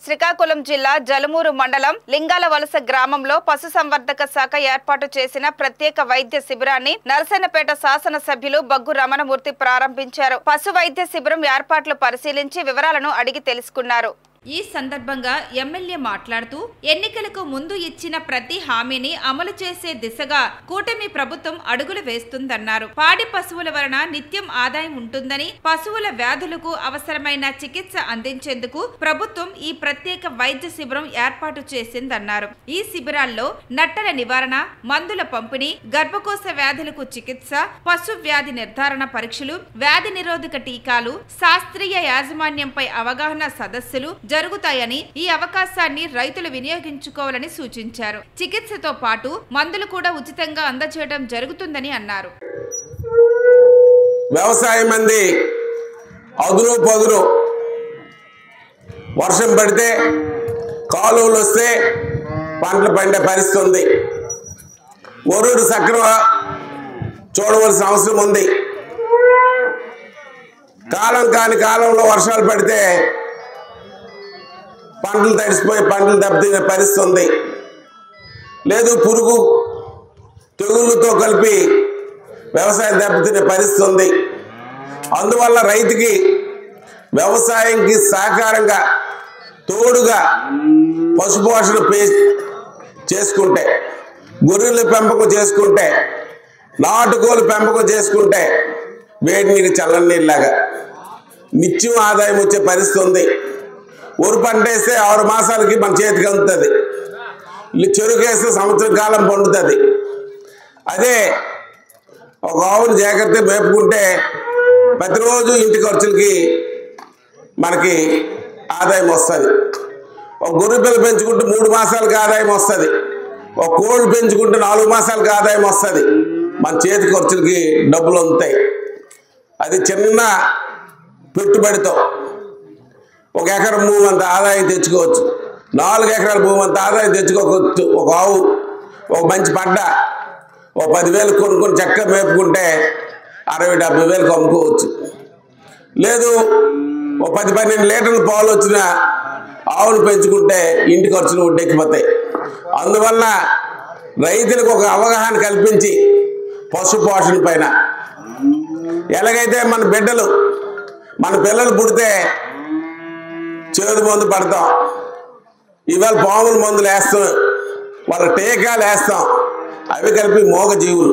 శ్రీకాకుళం జిల్లా జలమూరు మండలం లింగాలవలస గ్రామంలో పశుసంవర్ధక శాఖ ఏర్పాటు చేసిన ప్రత్యేక వైద్య శిబిరాన్ని నరసన్నపేట శాసన సభ్యులు బగ్గు రమణమూర్తి ప్రారంభించారు. పశు వైద్య శిబిరం ఏర్పాట్లు పరిశీలించి వివరాలను అడిగి తెలుసుకున్నారు. ఈ సందర్భంగా ఎమ్మెల్యే మాట్లాడుతూ ఎన్నికలకు ముందు ఇచ్చిన ప్రతి హామీని అమలు చేసే దిశగా కూటమి ప్రభుత్వం అడుగులు వేస్తుందన్నారు. పాడి పశువుల వలన నిత్యం ఆదాయం ఉంటుందని, పశువుల వ్యాధులకు అవసరమైన చికిత్స అందించేందుకు ప్రభుత్వం ఈ ప్రత్యేక వైద్య శిబిరం ఏర్పాటు చేసిందన్నారు. ఈ శిబిరాల్లో నట్టల నివారణ, మందుల పంపిణీ, గర్భకోశ వ్యాధులకు చికిత్స, పశు వ్యాధి నిర్ధారణ పరీక్షలు, వ్యాధి నిరోధక టీకాలు, శాస్త్రీయ యాజమాన్యంపై అవగాహన సదస్సులు జరుగుతాయని, ఈ అవకాశాన్ని రైతులు వినియోగించుకోవాలని సూచించారు. చికిత్సతో పాటు మందులు కూడా ఉచితంగా అందజేయడం జరుగుతుందని అన్నారు. వ్యవసాయం మంది అదురు పదురు వర్షం పడితే కాలువలు వస్తే పంటలు పండే పరిస్థితి ఉంది. వరుడు సక్రమంగా చూడవలసిన అవసరం ఉంది. కాలం కాని కాలంలో వర్షాలు పడితే పంటలు తడిసిపోయి పంటలు దెబ్బతినే పరిస్థితి ఉంది. లేదు పురుగు తెగుళ్ళతో కలిపి వ్యవసాయం దెబ్బతినే పరిస్థితి ఉంది. అందువల్ల రైతుకి వ్యవసాయంకి సహకారంగా తోడుగా పశుపోషణ చేసుకుంటే, గొర్రెల పెంపకం చేసుకుంటే, నాటుకోలు పెంపకం చేసుకుంటే వేడి నీరు చల్లని నీళ్ళలాగా నిత్యం ఆదాయం వచ్చే పరిస్థితి ఉంది. వరి పంట వేస్తే 6 మాసాలకి మన చేతికి అందుతుంది. చెరుకు వేస్తే సంవత్సరం కాలం పండుతుంది. అదే ఒక ఆవును జాగ్రత్తగా మేపుకుంటే ప్రతిరోజు ఇంటి ఖర్చులకి మనకి ఆదాయం వస్తుంది. ఒక గొర్రె పిల్ల పెంచుకుంటే 3 మాసాలకి ఆదాయం వస్తుంది. ఒక కోళ్ళు పెంచుకుంటే 4 మాసాలకి ఆదాయం వస్తుంది. మన చేతి ఖర్చులకి డబ్బులు అందుతాయి. అది చిన్న పెట్టుబడితో 1 ఎకరం భూమి అంత ఆదాయం తెచ్చుకోవచ్చు. 4 ఎకరాల భూమి అంత ఆదాయం తెచ్చుకోవచ్చు. ఒక ఆవు ఒక మంచి పంట 10,000 కొనుక్కొని చక్కగా మేపుకుంటే 60,000-70,000 అమ్ముకోవచ్చు. లేదు 10-12 లీటర్ల పాలు వచ్చిన ఆవును పెంచుకుంటే ఇంటి ఖర్చులు ఒడ్డెక్కిపోతాయి. అందువల్ల రైతులకు ఒక అవగాహన కల్పించి పశు పోషణ పైన ఎలాగైతే మన బిడ్డలు మన పిల్లలు పుడితే చేదు మందు పడతాం, ఇవాళ పాముల మందులు వేస్తాం, వాళ్ళ టీకాలు వేస్తాం, అవి కలిపి మోగ జీవులు.